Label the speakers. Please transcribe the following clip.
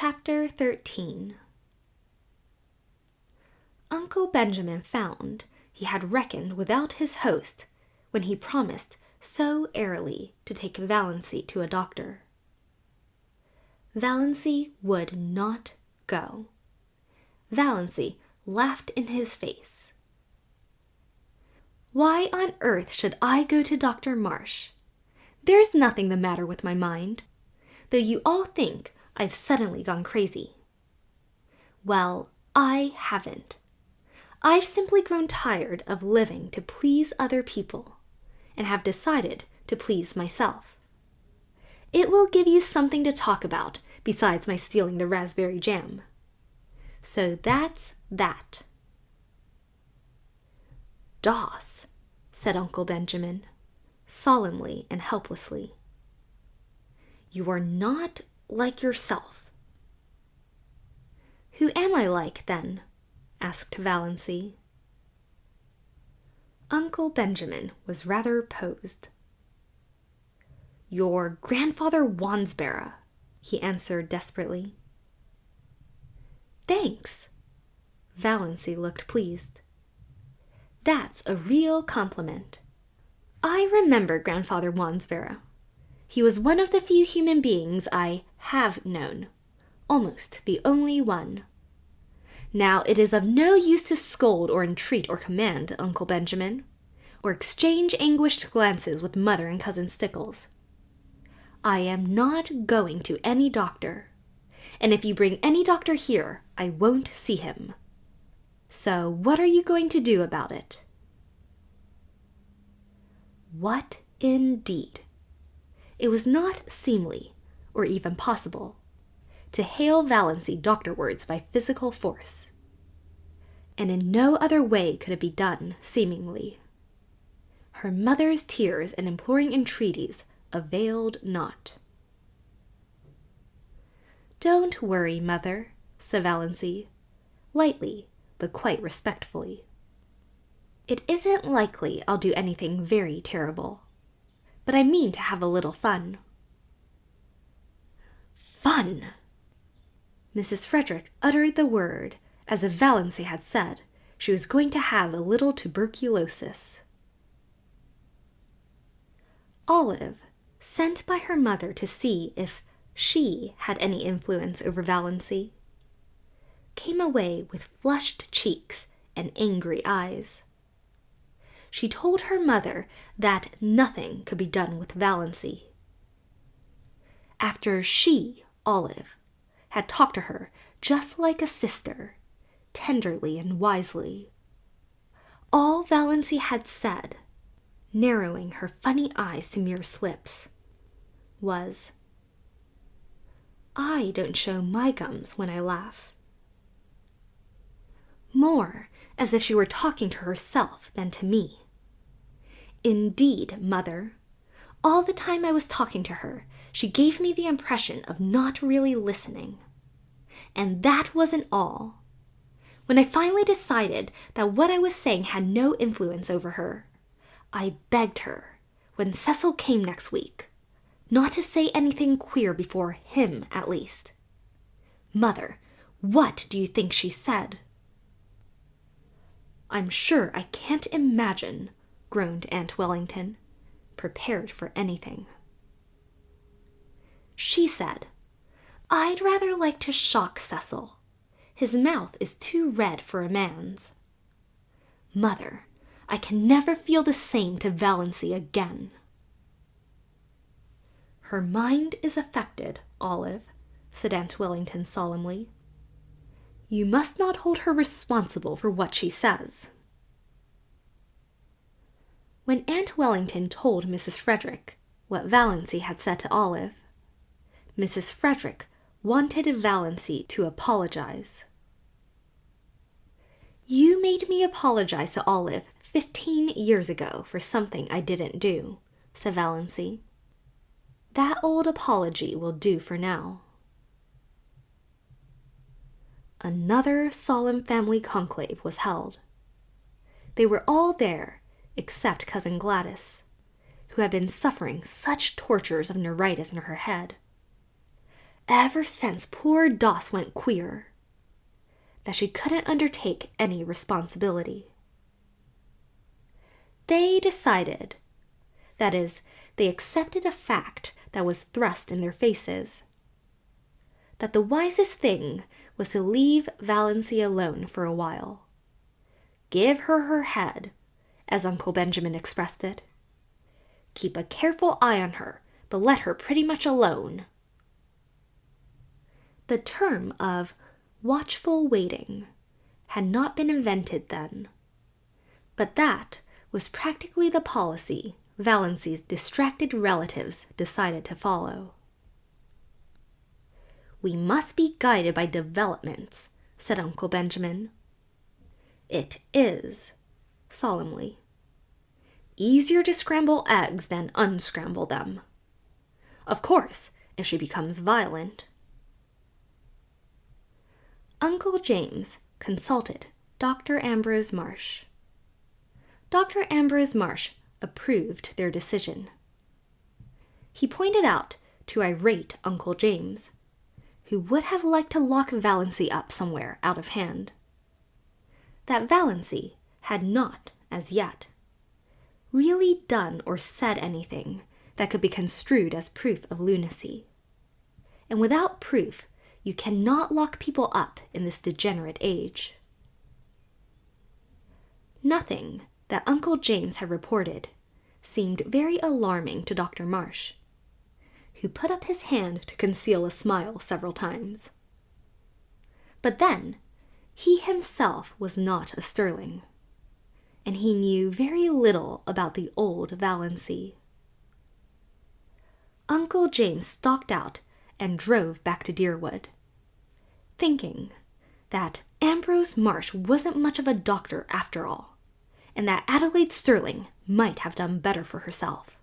Speaker 1: Chapter 13. Uncle Benjamin found he had reckoned without his host when he promised so airily to take Valancy to a doctor. Valancy would not go. Valancy laughed in his face. "Why on earth should I go to Dr. Marsh? There's nothing the matter with my mind, though you all think I've suddenly gone crazy. Well, I haven't. I've simply grown tired of living to please other people, and have decided to please myself. It will give you something to talk about besides my stealing the raspberry jam. So that's that." "Doss," said Uncle Benjamin, solemnly and helplessly, "you are not like yourself." "Who am I like, then?" asked Valancy. Uncle Benjamin was rather posed. "Your grandfather Wansbara," he answered desperately. "Thanks." Valancy looked pleased. "That's a real compliment. I remember Grandfather Wansbara. He was one of the few human beings I have known, almost the only one. Now it is of no use to scold or entreat or command, Uncle Benjamin, or exchange anguished glances with Mother and Cousin Stickles. I am not going to any doctor, and if you bring any doctor here, I won't see him. So what are you going to do about it?" What indeed? It was not seemly, or even possible, to hail Valancy doctorwards by physical force. And in no other way could it be done, seemingly. Her mother's tears and imploring entreaties availed not. "Don't worry, Mother," said Valancy, lightly but quite respectfully. "It isn't likely I'll do anything very terrible, but I mean to have a little fun." "Fun!" Mrs. Frederick uttered the word as if Valancy had said she was going to have a little tuberculosis. Olive, sent by her mother to see if she had any influence over Valancy, came away with flushed cheeks and angry eyes. She told her mother that nothing could be done with Valancy. After she, Olive, had talked to her just like a sister, tenderly and wisely, all Valancy had said, narrowing her funny eyes to mere slips, was, "I don't show my gums when I laugh." More as if she were talking to herself than to me. "Indeed, Mother, all the time I was talking to her, she gave me the impression of not really listening. And that wasn't all. When I finally decided that what I was saying had no influence over her, I begged her, when Cecil came next week, not to say anything queer before him, at least. Mother, what do you think she said?" "I'm sure I can't imagine," groaned Aunt Wellington, prepared for anything. "She said, 'I'd rather like to shock Cecil. His mouth is too red for a man's.' Mother, I can never feel the same to Valancy again." "Her mind is affected, Olive," said Aunt Wellington solemnly. "You must not hold her responsible for what she says." When Aunt Wellington told Mrs. Frederick what Valancy had said to Olive, Mrs. Frederick wanted Valancy to apologize. "You made me apologize to Olive 15 years ago for something I didn't do," said Valancy. "That old apology will do for now." Another solemn family conclave was held. They were all there except Cousin Gladys, who had been suffering such tortures of neuritis in her head. ever since poor Doss went queer, that she couldn't undertake any responsibility. They decided, that is, they accepted a fact that was thrust in their faces, that the wisest thing was to leave Valency alone for a while. Give her her head, as Uncle Benjamin expressed it. Keep a careful eye on her, but let her pretty much alone. The term of watchful waiting had not been invented then, but that was practically the policy Valency's distracted relatives decided to follow. We must be guided by developments, said Uncle Benjamin. It is, solemnly, easier to scramble eggs than unscramble them. Of course, if she becomes violent. Uncle James consulted Dr. Ambrose Marsh. Dr. Ambrose Marsh approved their decision. He pointed out to irate Uncle James, who would have liked to lock Valency up somewhere out of hand, that Valency had not, as yet, really done or said anything that could be construed as proof of lunacy. And without proof, you cannot lock people up in this degenerate age. Nothing that Uncle James had reported seemed very alarming to Dr. Marsh, who put up his hand to conceal a smile several times. But then, he himself was not a Sterling, and he knew very little about the old Valency. Uncle James stalked out and drove back to Deerwood, thinking that Ambrose Marsh wasn't much of a doctor after all, and that Adelaide Sterling might have done better for herself.